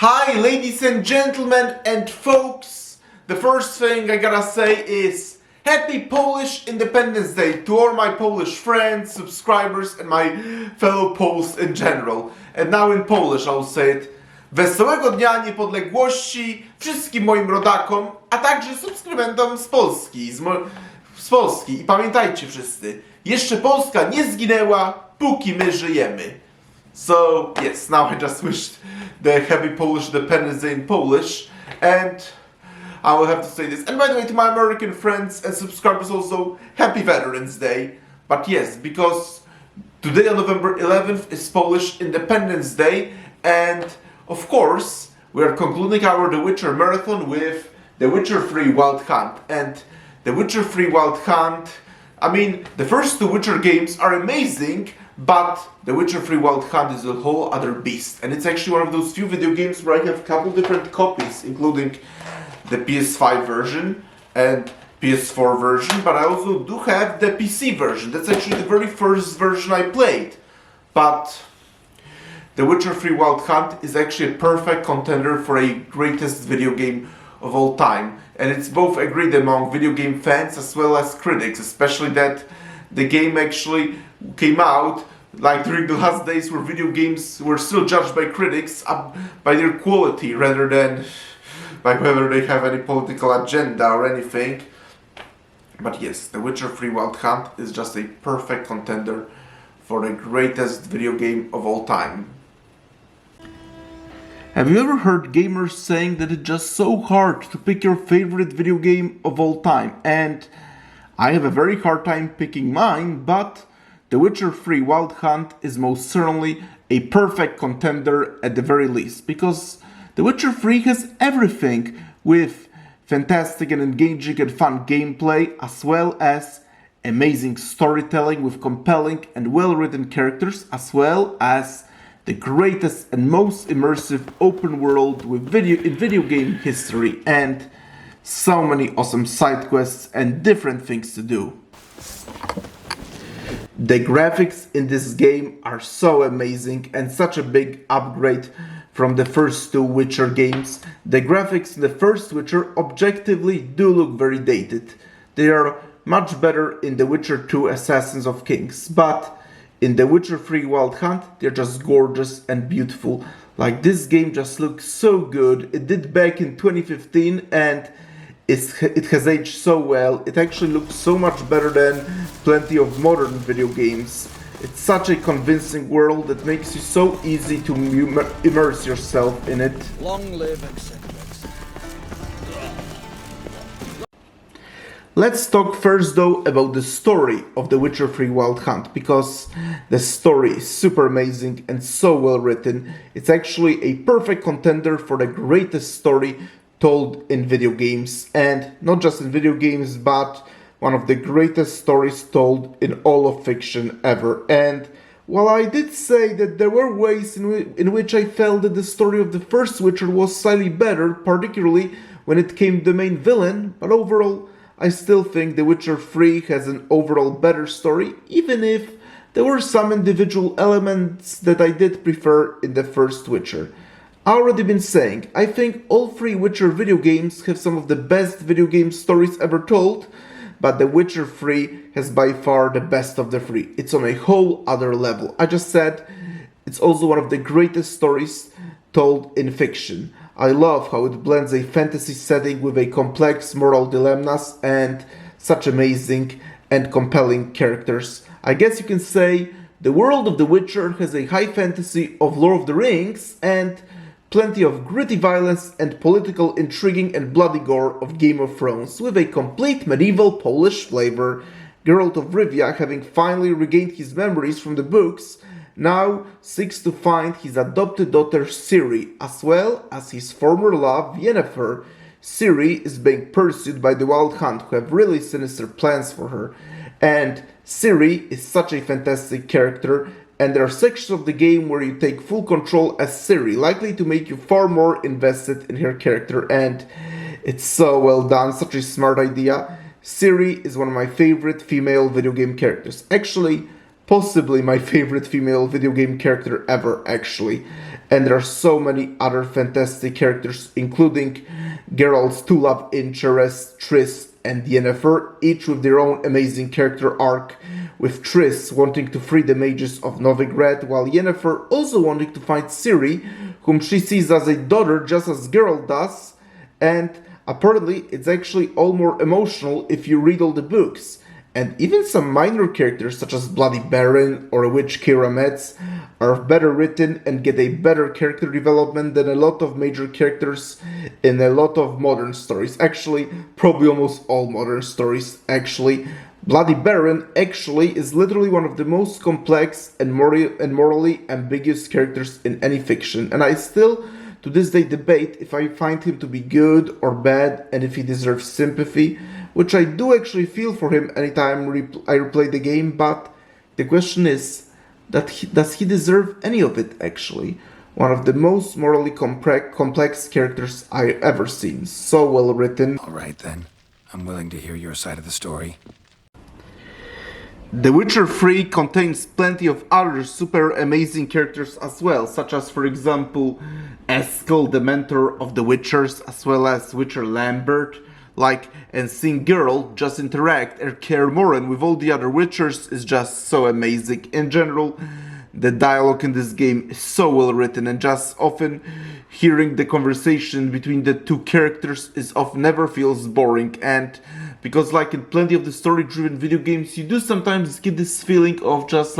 Hi ladies and gentlemen and folks, the first thing I gotta say is Happy Polish Independence Day to all my Polish friends, subscribers and my fellow Poles in general. And now in Polish I'll say it. Wesołego Dnia Niepodległości wszystkim moim rodakom, a także subskrybentom z Polski. Z Polski. I pamiętajcie wszyscy, jeszcze Polska nie zginęła, póki my żyjemy. So, yes, now I just wished the Happy Polish Independence Day in Polish, and I will have to say this. And by the way, to my American friends and subscribers also, Happy Veterans Day. But yes, because today on November 11th is Polish Independence Day, and of course, we are concluding our The Witcher marathon with The Witcher 3 Wild Hunt. And The Witcher 3 Wild Hunt, I mean, the first two Witcher games are amazing, but The Witcher 3 Wild Hunt is a whole other beast. And it's actually one of those few video games where I have a couple different copies, including the PS5 version and PS4 version, but I also do have the PC version. That's actually the very first version I played. But The Witcher 3 Wild Hunt is actually a perfect contender for a greatest video game of all time. And it's both agreed among video game fans as well as critics, especially that the game actually came out like during the last days where video games were still judged by critics by their quality rather than by whether they have any political agenda or anything. But yes, The Witcher 3 Wild Hunt is just a perfect contender for the greatest video game of all time. Have you ever heard gamers saying that it's just so hard to pick your favorite video game of all time? And I have a very hard time picking mine, but The Witcher 3 Wild Hunt is most certainly a perfect contender at the very least, because The Witcher 3 has everything with fantastic and engaging and fun gameplay, as well as amazing storytelling with compelling and well-written characters, as well as the greatest and most immersive open world in video game history, and so many awesome side quests and different things to do. The graphics in this game are so amazing and such a big upgrade from the first two Witcher games. The graphics in the first Witcher objectively do look very dated. They are much better in The Witcher 2 Assassins of Kings, but in The Witcher 3 Wild Hunt, they're just gorgeous and beautiful. Like, this game just looks so good. It did back in 2015 and it has aged so well. It actually looks so much better than plenty of modern video games. It's such a convincing world that makes you so easy to immerse yourself in it. Long live Eccentrics. Let's talk first though about the story of The Witcher 3 Wild Hunt, because the story is super amazing and so well written. It's actually a perfect contender for the greatest story told in video games, and not just in video games, but one of the greatest stories told in all of fiction ever. And while I did say that there were ways in which I felt that the story of the first Witcher was slightly better, particularly when it came to the main villain, but overall I still think The Witcher 3 has an overall better story, even if there were some individual elements that I did prefer in the first Witcher. I already been saying, I think all three Witcher video games have some of the best video game stories ever told, but The Witcher 3 has by far the best of the three. It's on a whole other level. I just said it's also one of the greatest stories told in fiction. I love how it blends a fantasy setting with a complex moral dilemmas and such amazing and compelling characters. I guess you can say the world of The Witcher has a high fantasy of Lord of the Rings and plenty of gritty violence and political intriguing and bloody gore of Game of Thrones, with a complete medieval Polish flavor. Geralt of Rivia, having finally regained his memories from the books, now seeks to find his adopted daughter Ciri, as well as his former love Yennefer. Ciri is being pursued by the Wild Hunt, who have really sinister plans for her. And Ciri is such a fantastic character, and there are sections of the game where you take full control as Ciri, likely to make you far more invested in her character, and it's so well done, such a smart idea. Ciri is one of my favorite female video game characters. Actually, possibly my favorite female video game character ever, actually. And there are so many other fantastic characters, including Geralt's two love interests, Triss and Yennefer, each with their own amazing character arc, with Triss wanting to free the mages of Novigrad, while Yennefer also wanting to find Ciri, whom she sees as a daughter just as Geralt does, and apparently it's actually all more emotional if you read all the books. And even some minor characters such as Bloody Baron or a witch Keira Metz are better written and get a better character development than a lot of major characters in a lot of modern stories. Actually, probably almost all modern stories, actually. Bloody Baron actually is literally one of the most complex and morally ambiguous characters in any fiction. And I still, to this day, debate if I find him to be good or bad and if he deserves sympathy, which I do actually feel for him anytime I replay the game, but the question is, does he deserve any of it, actually? One of the most morally complex characters I've ever seen. So well written. All right, then. I'm willing to hear your side of the story. The Witcher 3 contains plenty of other super amazing characters as well, such as, for example, Eskel, the mentor of the Witchers, as well as Witcher Lambert, and seeing Geralt just interact and care more and with all the other Witchers is just so amazing. In general, the dialogue in this game is so well written, and just often hearing the conversation between the two characters is often never feels boring. And because in plenty of the story-driven video games, you do sometimes get this feeling of just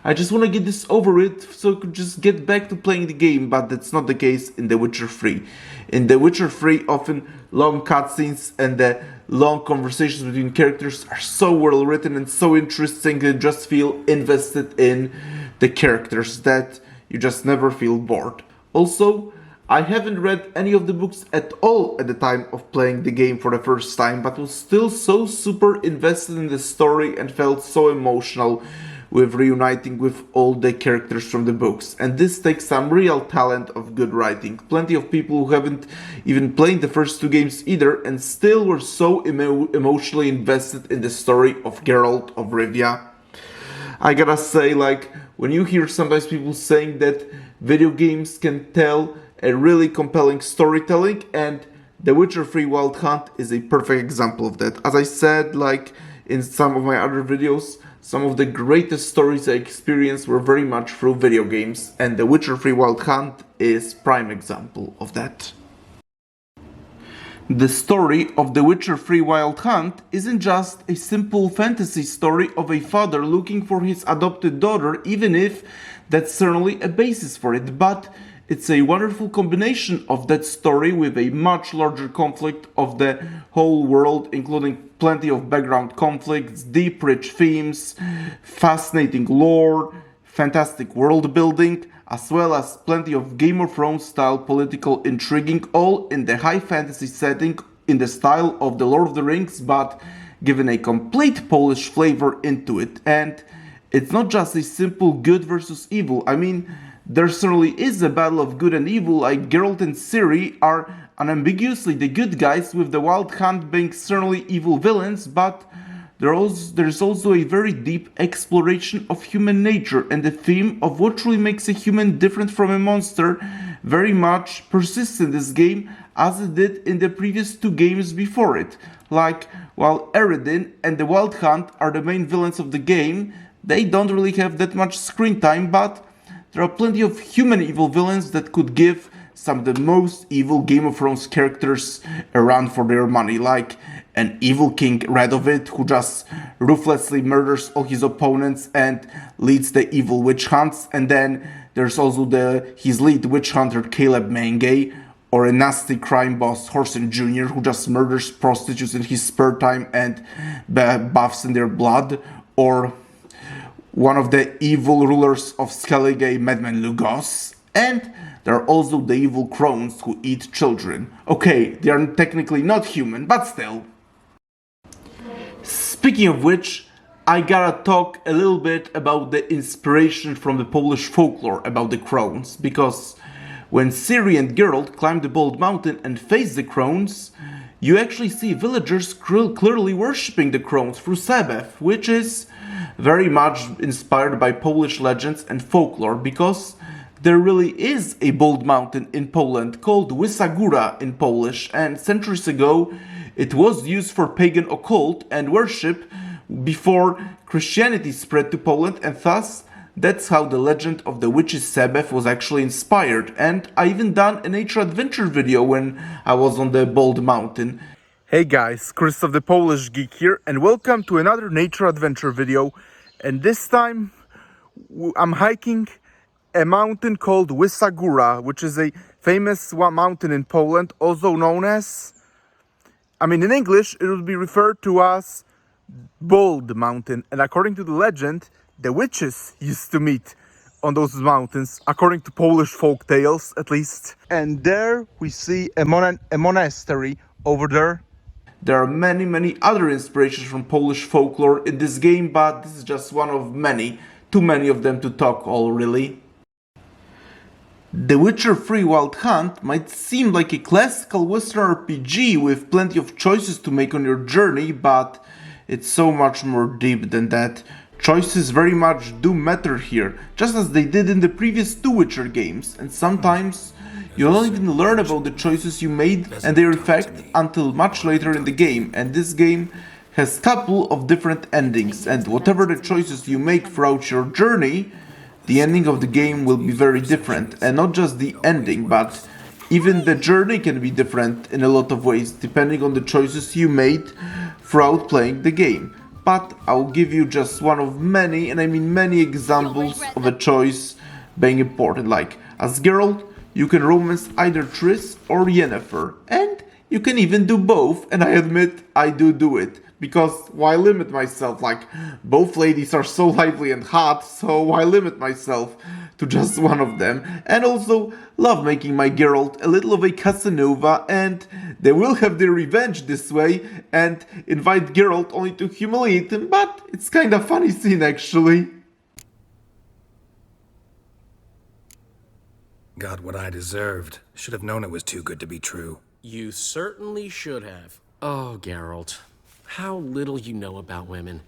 I just want to get this over with so I could just get back to playing the game, but that's not the case in The Witcher 3. In The Witcher 3, often long cutscenes and the long conversations between characters are so well written and so interesting that you just feel invested in the characters that you just never feel bored. Also, I haven't read any of the books at all at the time of playing the game for the first time, but was still so super invested in the story and felt so emotional with reuniting with all the characters from the books. And this takes some real talent of good writing. Plenty of people who haven't even played the first two games either and still were so emotionally invested in the story of Geralt of Rivia. I gotta say, when you hear sometimes people saying that video games can tell a really compelling storytelling, and The Witcher 3 Wild Hunt is a perfect example of that. As I said, in some of my other videos, some of the greatest stories I experienced were very much through video games, and The Witcher 3 Wild Hunt is prime example of that. The story of The Witcher 3 Wild Hunt isn't just a simple fantasy story of a father looking for his adopted daughter, even if that's certainly a basis for it, but it's a wonderful combination of that story with a much larger conflict of the whole world, including plenty of background conflicts, deep rich themes, fascinating lore, fantastic world building, as well as plenty of Game of Thrones style political intriguing, all in the high fantasy setting in the style of the Lord of the Rings, but given a complete Polish flavor into it. And it's not just a simple good versus evil. I mean, there certainly is a battle of good and evil, Geralt and Ciri are unambiguously the good guys, with the Wild Hunt being certainly evil villains, but there's also a very deep exploration of human nature, and the theme of what truly makes a human different from a monster very much persists in this game, as it did in the previous two games before it. While Eredin and the Wild Hunt are the main villains of the game, they don't really have that much screen time, but there are plenty of human evil villains that could give some of the most evil Game of Thrones characters around for their money, like an evil King Radovid, who just ruthlessly murders all his opponents and leads the evil witch hunts, and then there's also his lead witch hunter Caleb Menge, or a nasty crime boss Horson Jr., who just murders prostitutes in his spare time and baths in their blood, or one of the evil rulers of Skellige, Madman Lugos, and there are also the evil crones who eat children. Okay, they are technically not human, but still. Speaking of which, I gotta talk a little bit about the inspiration from the Polish folklore about the crones, because when Ciri and Geralt climb the Bald Mountain and face the crones, you actually see villagers clearly worshipping the crones through Sabbath, which is very much inspired by Polish legends and folklore, because there really is a bold mountain in Poland called Wysa Góra in Polish, and centuries ago it was used for pagan occult and worship before Christianity spread to Poland, and thus that's how the legend of the witch's Sabbath was actually inspired. And I even done a nature adventure video when I was on the bold mountain. Hey guys, Krzysztof the Polish Geek here, and welcome to another nature adventure video. And this time I'm hiking a mountain called Wysa Góra, which is a famous mountain in Poland, also known as, in English it would be referred to as Bold Mountain. And according to the legend, the witches used to meet on those mountains, according to Polish folk tales at least. And there we see a monastery over there. There are many other inspirations from Polish folklore in this game, but this is just one of many. Too many of them to talk all, really. The Witcher 3 Wild Hunt might seem like a classical Western RPG with plenty of choices to make on your journey, but it's so much more deep than that. Choices very much do matter here, just as they did in the previous two Witcher games, and sometimes you don't even learn about the choices you made and their effect until much later in the game, and this game has a couple of different endings, and whatever the choices you make throughout your journey, the ending of the game will be very different, and not just the ending, but even the journey can be different in a lot of ways, depending on the choices you made throughout playing the game. But I'll give you just one of many, and I mean many examples of a choice being important. Like, as Geralt, you can romance either Triss or Yennefer, and you can even do both, and I admit I do it. Because why limit myself? Like, both ladies are so lively and hot, so why limit myself to just one of them? And also, love making my Geralt a little of a Casanova, and they will have their revenge this way, and invite Geralt only to humiliate him, but it's kinda funny scene actually. Got what I deserved. Should have known it was too good to be true. You certainly should have. Oh, Geralt. How little you know about women.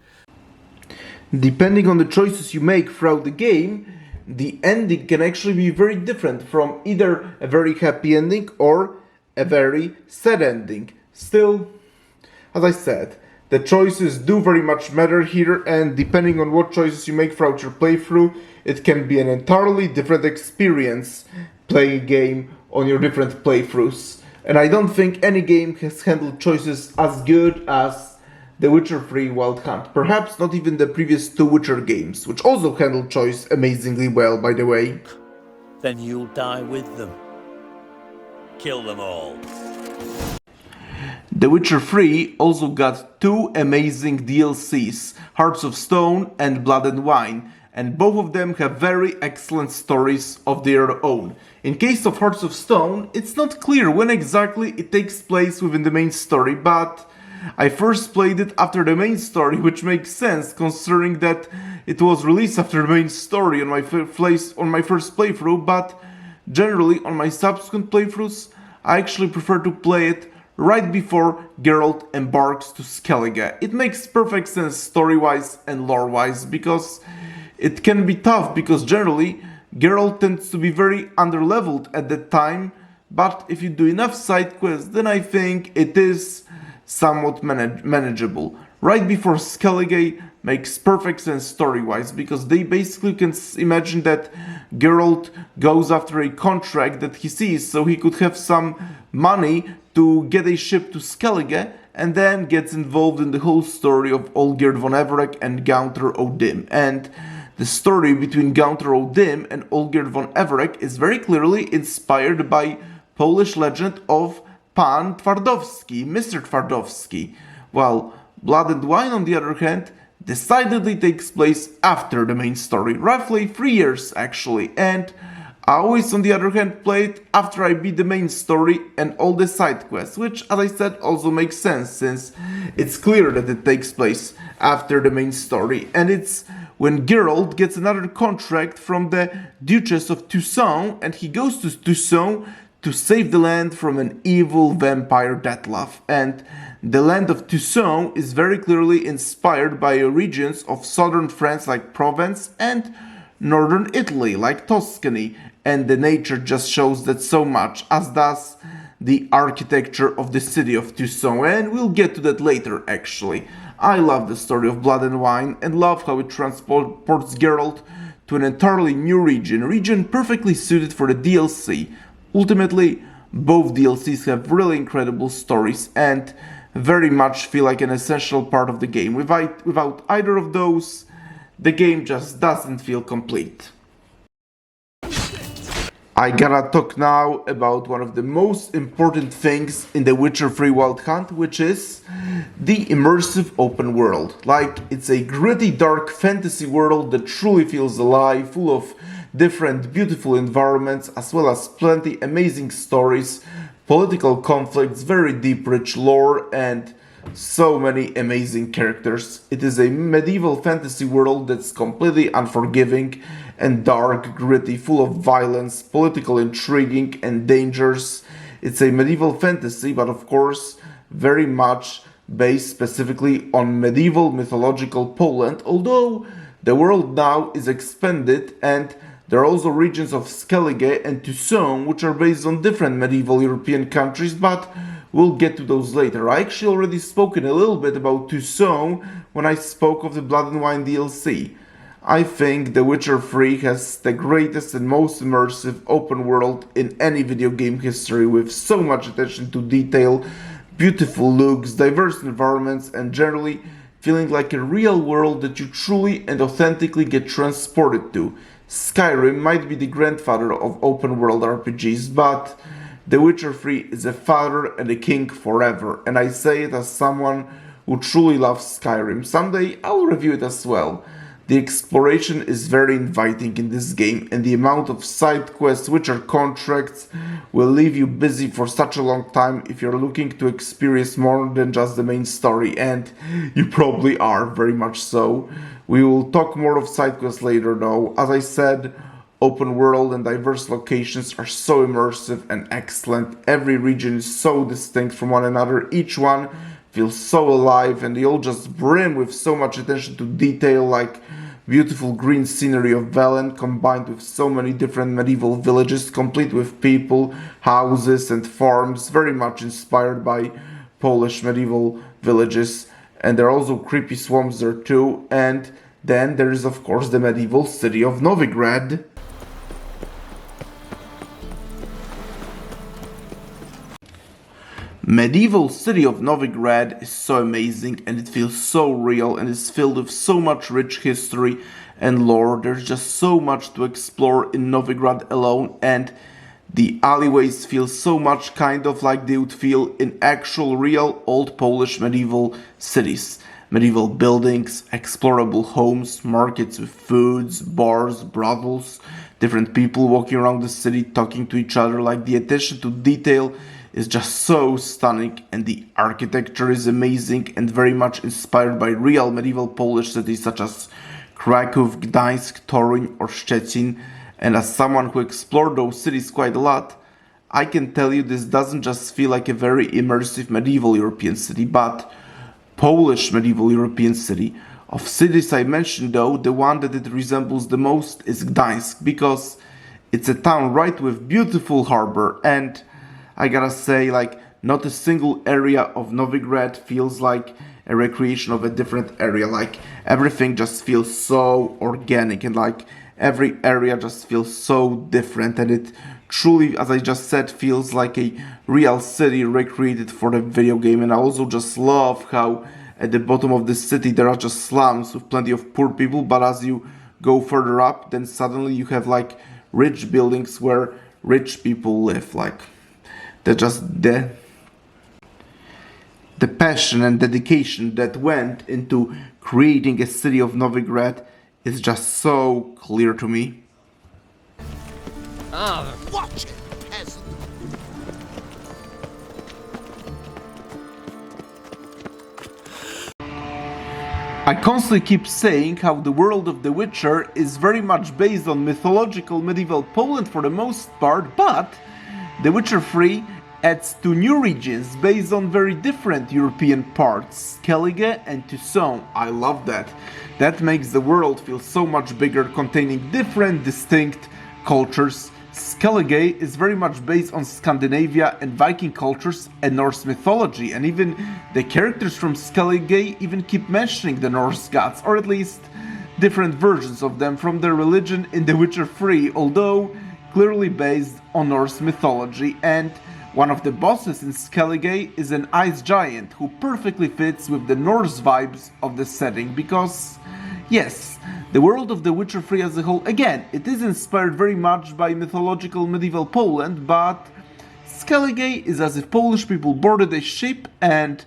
Depending on the choices you make throughout the game, the ending can actually be very different from either a very happy ending or a very sad ending. Still, as I said, the choices do very much matter here, and depending on what choices you make throughout your playthrough, it can be an entirely different experience playing a game on your different playthroughs. And I don't think any game has handled choices as good as The Witcher 3 Wild Hunt. Perhaps not even the previous two Witcher games, which also handled choice amazingly well, by the way. Then you'll die with them. Kill them all. The Witcher 3 also got two amazing DLCs, Hearts of Stone and Blood and Wine, and both of them have very excellent stories of their own. In case of Hearts of Stone, it's not clear when exactly it takes place within the main story, but I first played it after the main story, which makes sense considering that it was released after the main story on my first playthrough, but generally on my subsequent playthroughs I actually prefer to play it right before Geralt embarks to Skellige. It makes perfect sense story-wise and lore-wise, because it can be tough, because generally Geralt tends to be very underleveled at that time, but if you do enough side quests, then I think it is somewhat manageable. Right before Skellige makes perfect sense story-wise, because they basically can imagine that Geralt goes after a contract that he sees, so he could have some money to get a ship to Skellige, and then gets involved in the whole story of Olgierd von Everec and Gaunter O'Dim. And the story between Gaunter O'Dim and Olgierd von Everec is very clearly inspired by Polish legend of Pan Twardowski, Mr. Twardowski, while Blood and Wine, on the other hand, decidedly takes place after the main story, roughly 3 years actually, and I always, on the other hand, play it after I beat the main story and all the side quests, which, as I said, also makes sense, since it's clear that it takes place after the main story, and it's when Geralt gets another contract from the Duchess of Toussaint, and he goes to Toussaint to save the land from an evil vampire Detlef. And the land of Toussaint is very clearly inspired by regions of southern France like Provence and northern Italy like Tuscany, and the nature just shows that so much, as does the architecture of the city of Toussaint, and we'll get to that later actually. I love the story of Blood and Wine and love how it transports Geralt to an entirely new region perfectly suited for the DLC. Ultimately, both DLCs have really incredible stories and very much feel like an essential part of the game. Without either of those, the game just doesn't feel complete. I gotta talk now about one of the most important things in The Witcher 3 Wild Hunt, which is the immersive open world. Like, it's a gritty, dark fantasy world that truly feels alive, full of different, beautiful environments, as well as plenty amazing stories, political conflicts, very deep, rich lore, and so many amazing characters. It is a medieval fantasy world that's completely unforgiving and dark, gritty, full of violence, political intriguing, and dangers. It's a medieval fantasy, but of course, very much based specifically on medieval mythological Poland, although the world now is expanded and there are also regions of Skellige and Toussaint, which are based on different medieval European countries, but we'll get to those later. I actually already spoken a little bit about Toussaint when I spoke of the Blood and Wine DLC. I think The Witcher 3 has the greatest and most immersive open world in any video game history, with so much attention to detail, beautiful looks, diverse environments, and generally feeling like a real world that you truly and authentically get transported to. Skyrim might be the grandfather of open world RPGs, but The Witcher 3 is a father and a king forever, and I say it as someone who truly loves Skyrim. Someday I'll review it as well. The exploration is very inviting in this game, and the amount of side quests, which are contracts, will leave you busy for such a long time if you're looking to experience more than just the main story, and you probably are, very much so. We will talk more of side quests later though. As I said, open world and diverse locations are so immersive and excellent. Every region is so distinct from one another, each one feels so alive, and they all just brim with so much attention to detail, like beautiful green scenery of Velen combined with so many different medieval villages, complete with people, houses and farms, very much inspired by Polish medieval villages. And there are also creepy swamps there too. And then there is of course the medieval city of Novigrad. Medieval city of Novigrad is so amazing, and it feels so real and is filled with so much rich history and lore. There's just so much to explore in Novigrad alone, and the alleyways feel so much kind of like they would feel in actual real old Polish medieval cities. Medieval buildings, explorable homes, markets with foods, bars, brothels, different people walking around the city talking to each other. Like, the attention to detail is just so stunning, and the architecture is amazing and very much inspired by real medieval Polish cities such as Kraków, Gdańsk, Toruń or Szczecin. And as someone who explored those cities quite a lot, I can tell you this doesn't just feel like a very immersive medieval European city, but Polish medieval European city. Of cities I mentioned though, the one that it resembles the most is Gdańsk, because it's a town right with beautiful harbor, and I gotta say, like, not a single area of Novigrad feels like a recreation of a different area. Like, everything just feels so organic, and like every area just feels so different, and it truly, as I just said, feels like a real city recreated for the video game. And I also just love how at the bottom of the city there are just slums with plenty of poor people, but as you go further up, then suddenly you have like rich buildings where rich people live. Like, they're just the passion and dedication that went into creating a city of Novigrad is just so clear to me. Watch it, peasant. I constantly keep saying how the world of The Witcher is very much based on mythological medieval Poland for the most part, but The Witcher 3 adds two new regions based on very different European parts, Skellige and Tucson. I love that. That makes the world feel so much bigger, containing different distinct cultures. Skellige is very much based on Scandinavia and Viking cultures and Norse mythology, and even the characters from Skellige even keep mentioning the Norse gods, or at least different versions of them from their religion in The Witcher 3, although clearly based on Norse mythology. And one of the bosses in Skellige is an ice giant who perfectly fits with the Norse vibes of the setting, because yes, the world of The Witcher 3 as a whole, again, it is inspired very much by mythological medieval Poland, but Skellige is as if Polish people boarded a ship and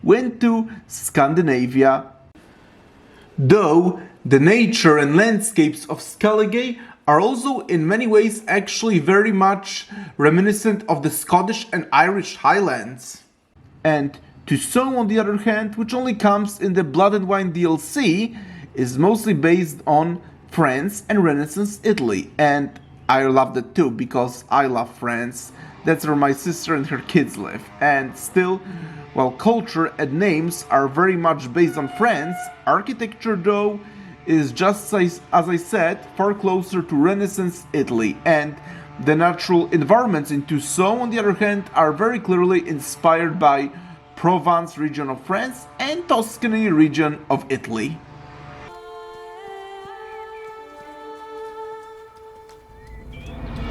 went to Scandinavia. Though the nature and landscapes of Skellige are also in many ways actually very much reminiscent of the Scottish and Irish Highlands. And Tucson, on the other hand, which only comes in the Blood and Wine DLC, is mostly based on France and Renaissance Italy. And I love that too, because I love France. That's where my sister and her kids live. And still, while culture and names are very much based on France, architecture though is, just as I said, far closer to Renaissance Italy, and the natural environments in Tucson, on the other hand, are very clearly inspired by Provence region of France and Tuscany region of Italy.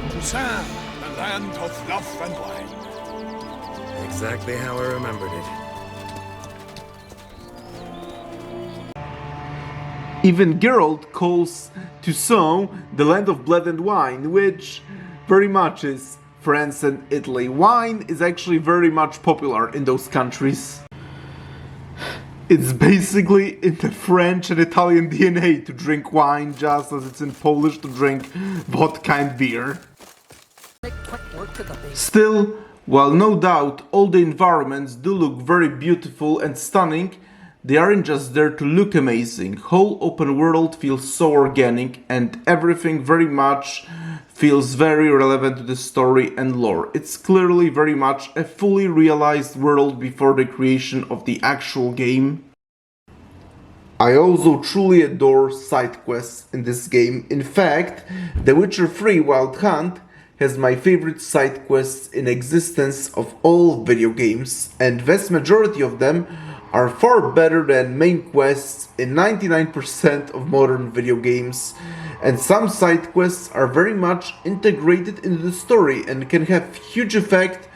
Toussaint, the land of love and wine. Exactly how I remembered it. Even Geralt calls Tucson the land of blood and wine, which very much is France and Italy. Wine is actually very much popular in those countries. It's basically in the French and Italian DNA to drink wine, just as it's in Polish to drink vodka and beer. Still, while no doubt all the environments do look very beautiful and stunning, they aren't just there to look amazing. Whole open world feels so organic, and everything very much feels very relevant to the story and lore. It's clearly very much a fully realized world before the creation of the actual game. I also truly adore side quests in this game. In fact, The Witcher 3 Wild Hunt has my favorite side quests in existence of all video games, and vast majority of them are far better than main quests in 99% of modern video games, and some side quests are very much integrated into the story and can have huge effect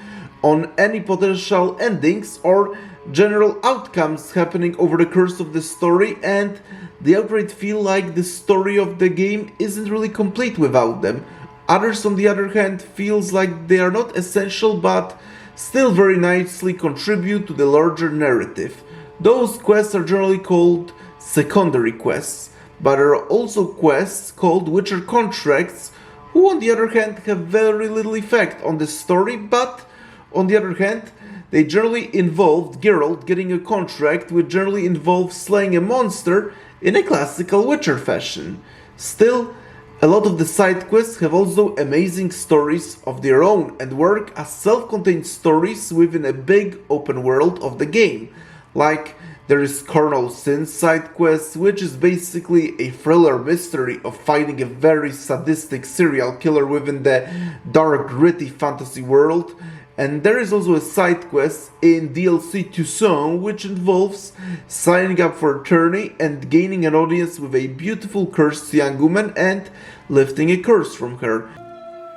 on any potential endings or general outcomes happening over the course of the story, and they outright feel like the story of the game isn't really complete without them. Others, on the other hand, feels like they are not essential but still very nicely contribute to the larger narrative. Those quests are generally called secondary quests, but there are also quests called Witcher contracts, who on the other hand have very little effect on the story, but on the other hand, they generally involved Geralt getting a contract, which generally involves slaying a monster in a classical Witcher fashion. Still, a lot of the side quests have also amazing stories of their own and work as self-contained stories within a big open world of the game. Like, there is Colonel Sin's side quest, which is basically a thriller mystery of fighting a very sadistic serial killer within the dark, gritty fantasy world. And there is also a side quest in DLC Tucson, which involves signing up for a tourney and gaining an audience with a beautiful cursed young woman and lifting a curse from her.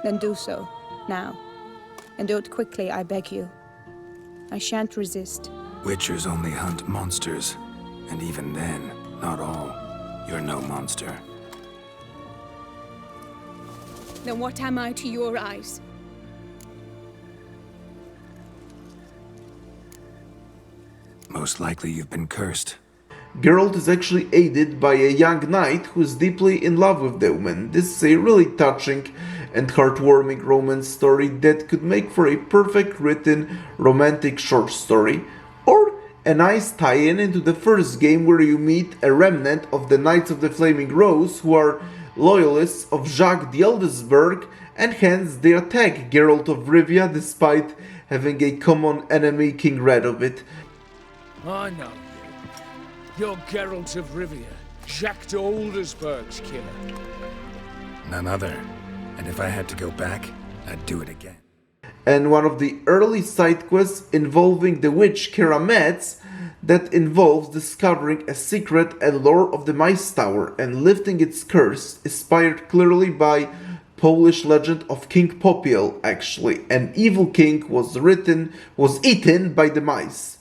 Then do so, now. And do it quickly, I beg you. I shan't resist. Witchers only hunt monsters, and even then, not all. You're no monster. Then what am I to your eyes? Most likely you've been cursed. Geralt is actually aided by a young knight who is deeply in love with the woman. This is a really touching and heartwarming romance story that could make for a perfect written romantic short story, or a nice tie-in into the first game where you meet a remnant of the Knights of the Flaming Rose who are loyalists of Jacques the Eldesberg, and hence they attack Geralt of Rivia despite having a common enemy, King Radovid. I know you. You're Geralt of Rivia, Jacques de Oldesberg's killer. None other. And if I had to go back, I'd do it again. And one of the early side quests involving the witch Keira Metz that involves discovering a secret and lore of the Mice Tower and lifting its curse, inspired clearly by Polish legend of King Popiel. Actually, an evil king was eaten by the mice,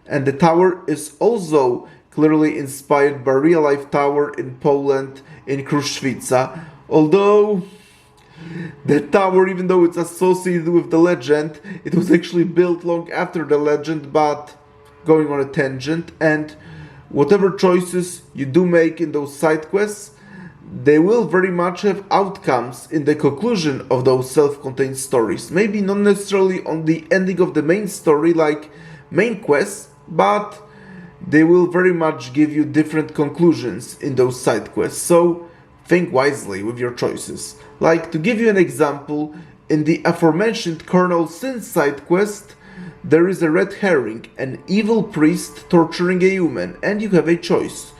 and the tower is also clearly inspired by real-life tower in Poland in Kruszwica. Although the tower, even though it's associated with the legend, it was actually built long after the legend, but going on a tangent. And whatever choices you do make in those side quests, they will very much have outcomes in the conclusion of those self-contained stories. Maybe not necessarily on the ending of the main story like main quests, but they will very much give you different conclusions in those side quests. So think wisely with your choices. Like, to give you an example, in the aforementioned Colonel Sin side quest, there is a red herring, an evil priest torturing a human, and you have a choice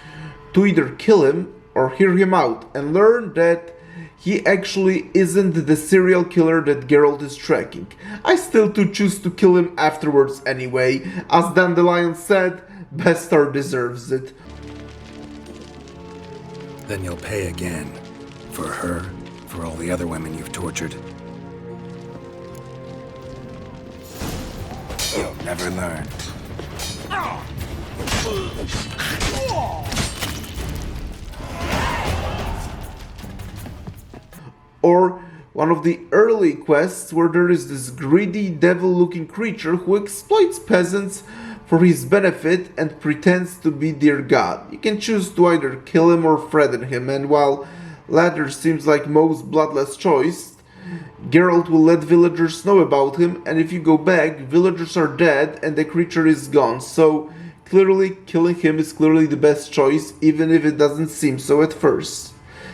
to either kill him or hear him out and learn that he actually isn't the serial killer that Geralt is tracking. I still do choose to kill him afterwards anyway. As Dandelion said, Bastard deserves it. Then you'll pay again. For her, for all the other women you've tortured. You'll never learn. Or one of the early quests where there is this greedy devil-looking creature who exploits peasants for his benefit and pretends to be their god. You can choose to either kill him or threaten him, and while latter seems like most bloodless choice, Geralt will let villagers know about him, and if you go back, villagers are dead and the creature is gone. So clearly killing him is clearly the best choice, even if it doesn't seem so at first.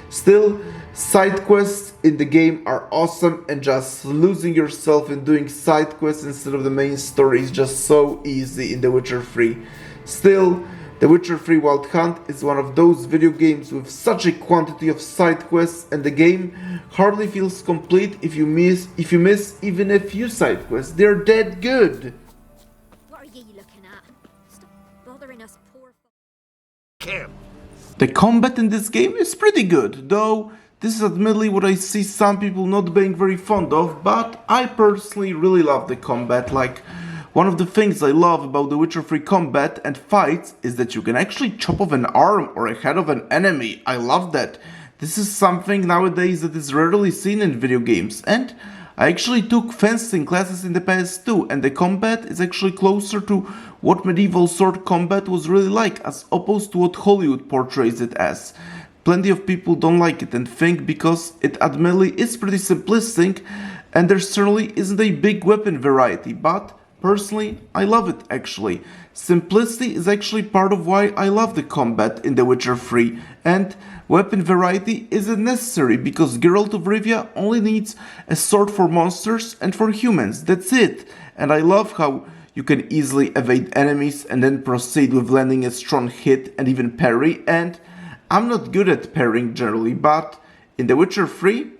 Still, side quests in the game are awesome, and just losing yourself in doing side quests instead of the main story is just so easy in The Witcher 3. Still, The Witcher 3 Wild Hunt is one of those video games with such a quantity of side quests, and the game hardly feels complete if you miss even a few side quests. They're that good. What are you looking at? Stop bothering us poor The combat in this game is pretty good, though this is admittedly what I see some people not being very fond of, but I personally really love the combat. Like, one of the things I love about The Witcher 3 combat and fights is that you can actually chop off an arm or a head of an enemy. I love that. This is something nowadays that is rarely seen in video games, and I actually took fencing classes in the past too, and the combat is actually closer to what medieval sword combat was really like, as opposed to what Hollywood portrays it as. Plenty of people don't like it and think because it admittedly is pretty simplistic and there certainly isn't a big weapon variety, but personally, I love it actually. Simplicity is actually part of why I love the combat in The Witcher 3, and weapon variety isn't necessary because Geralt of Rivia only needs a sword for monsters and for humans, that's it. And I love how you can easily evade enemies and then proceed with landing a strong hit and even parry, and I'm not good at parrying generally, but in The Witcher 3,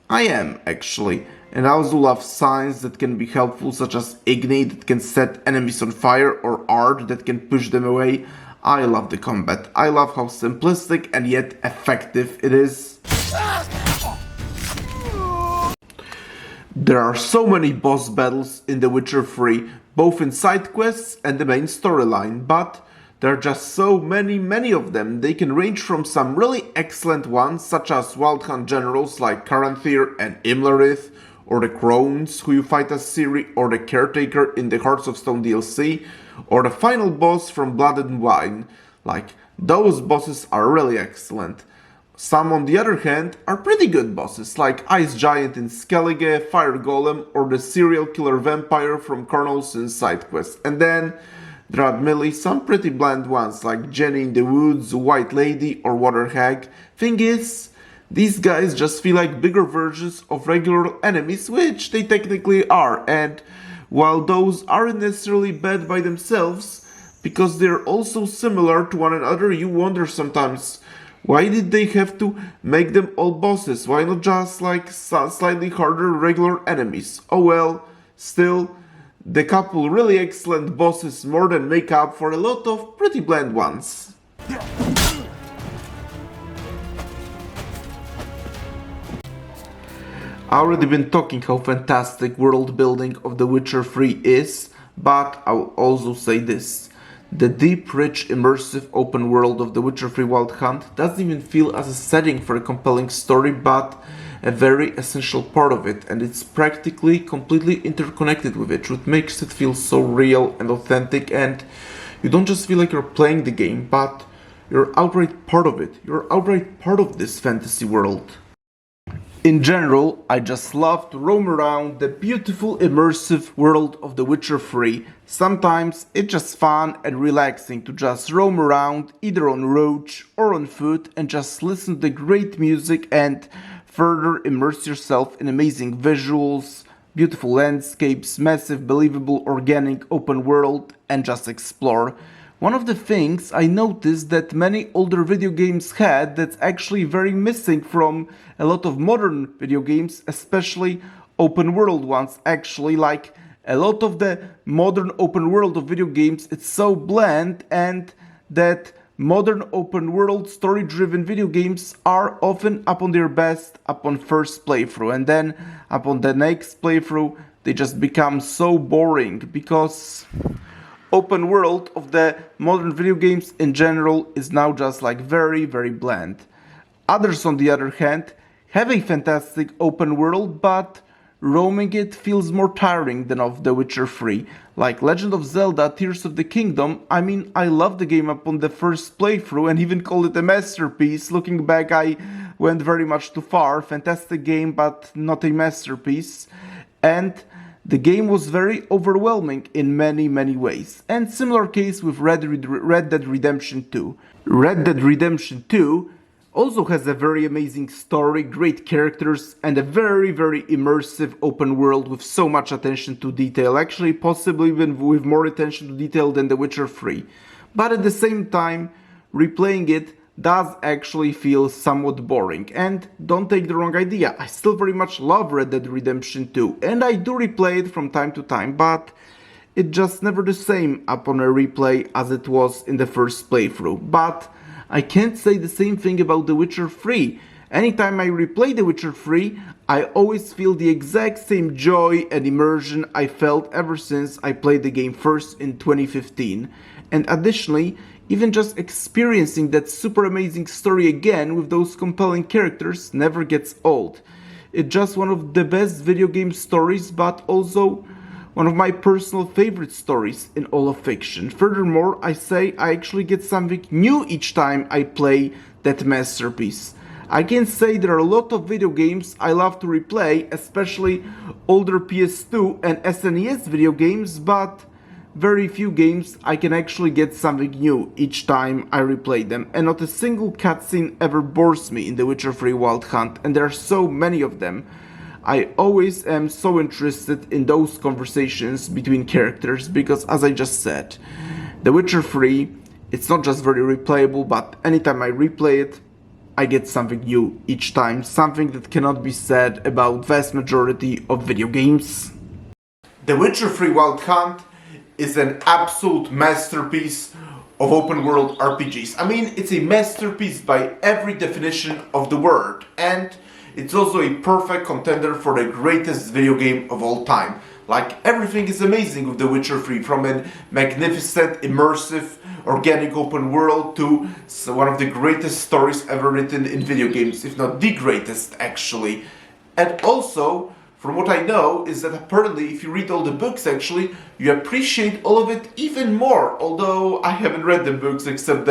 I am actually. And I also love signs that can be helpful, such as Igni that can set enemies on fire, or Art that can push them away. I love the combat. I love how simplistic and yet effective it is. There are so many boss battles in The Witcher 3, both in side quests and the main storyline, but there are just so many of them. They can range from some really excellent ones, such as Wild Hunt generals like Caranthir and Imlerith, or the Crones who you fight as Ciri, or the Caretaker in the Hearts of Stone DLC, or the final boss from Blood and Wine. Like, those bosses are really excellent. Some, on the other hand, are pretty good bosses, like Ice Giant in Skellige, Fire Golem, or the Serial Killer Vampire from Colonel Sin's side quest. And then there are admittedly some pretty bland ones, like Jenny in the Woods, White Lady, or Water Hag. Thing is, These guys just feel like bigger versions of regular enemies, which they technically are, and while those aren't necessarily bad by themselves, because they're also similar to one another, you wonder sometimes, why did they have to make them all bosses? Why not just like slightly harder regular enemies? Oh well, still, the couple really excellent bosses more than make up for a lot of pretty bland ones. I already been talking how fantastic world building of The Witcher 3 is, but I'll also say this. The deep, rich, immersive open world of The Witcher 3 Wild Hunt doesn't even feel as a setting for a compelling story, but a very essential part of it, and it's practically completely interconnected with it, which makes it feel so real and authentic, and you don't just feel like you're playing the game, but you're outright part of it. You're outright part of this fantasy world. In general, I just love to roam around the beautiful immersive world of The Witcher 3. Sometimes it's just fun and relaxing to just roam around either on roach or on foot and just listen to the great music and further immerse yourself in amazing visuals, beautiful landscapes, massive, believable, organic open world, and just explore. One of the things I noticed that many older video games had that's actually very missing from a lot of modern video games, especially open world ones. Actually, like a lot of the modern open world of video games, it's so bland, and that modern open world story driven video games are often upon their best upon first playthrough, and then upon the next playthrough they just become so boring because open world of the modern video games in general is now just like very, very bland. Others, on the other hand, have a fantastic open world, but roaming it feels more tiring than of The Witcher 3. Like Legend of Zelda Tears of the Kingdom, I mean, I loved the game upon the first playthrough and even called it a masterpiece. Looking back, I went very much too far. Fantastic game, but not a masterpiece. And the game was very overwhelming in many, many ways. And similar case with Red Dead Redemption 2. Red Dead Redemption 2 also has a very amazing story, great characters, and a very, very immersive open world with so much attention to detail. Actually, possibly even with more attention to detail than The Witcher 3. But at the same time, replaying it does actually feel somewhat boring. And don't take the wrong idea, I still very much love Red Dead Redemption 2, and I do replay it from time to time, but it's just never the same upon a replay as it was in the first playthrough. But I can't say the same thing about The Witcher 3. Anytime I replay The Witcher 3, I always feel the exact same joy and immersion I felt ever since I played the game first in 2015. And additionally, even just experiencing that super amazing story again with those compelling characters never gets old. It's just one of the best video game stories, but also one of my personal favorite stories in all of fiction. Furthermore, I say I actually get something new each time I play that masterpiece. I can say there are a lot of video games I love to replay, especially older PS2 and SNES video games, but very few games I can actually get something new each time I replay them, and not a single cutscene ever bores me in The Witcher 3 Wild Hunt, and there are so many of them. I always am so interested in those conversations between characters because, as I just said, The Witcher 3, it's not just very replayable, but anytime I replay it, I get something new each time, something that cannot be said about vast majority of video games. The Witcher 3 Wild Hunt is an absolute masterpiece of open world RPGs. I mean, it's a masterpiece by every definition of the word, and it's also a perfect contender for the greatest video game of all time. Like, everything is amazing with The Witcher 3, from a magnificent, immersive, organic open world to one of the greatest stories ever written in video games, if not the greatest, actually. And also, from what I know, is that apparently if you read all the books, actually, you appreciate all of it even more. Although I haven't read the books except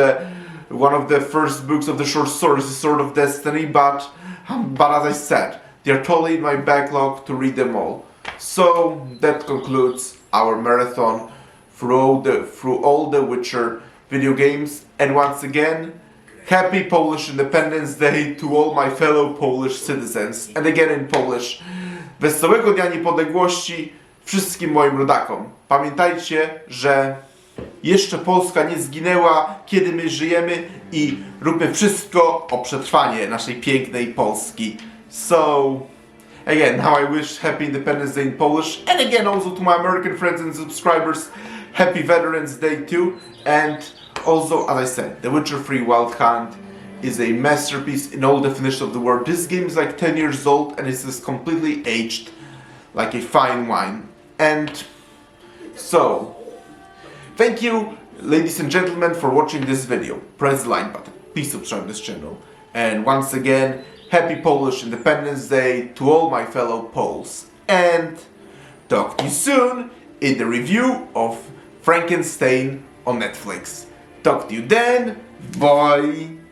one of the first books of the short stories, The Sword of Destiny, but as I said, they're totally in my backlog to read them all. So that concludes our marathon through all the Witcher video games. And once again, Happy Polish Independence Day to all my fellow Polish citizens. And again in Polish. Wesołego Dnia Niepodległości wszystkim moim rodakom. Pamiętajcie, że jeszcze Polska nie zginęła, kiedy my żyjemy i róbmy wszystko o przetrwanie naszej pięknej Polski. So, again, now I wish Happy Independence Day in Polish, and again also to my American friends and subscribers, Happy Veterans Day too, and also, as I said, The Witcher 3 Wild Hunt is a masterpiece in all definition of the word. This game is like 10 years old and it's just completely aged like a fine wine. And so, thank you, ladies and gentlemen, for watching this video. Press the like button, please subscribe to this channel. And once again, Happy Polish Independence Day to all my fellow Poles. And talk to you soon in the review of Frankenstein on Netflix. Talk to you then, bye!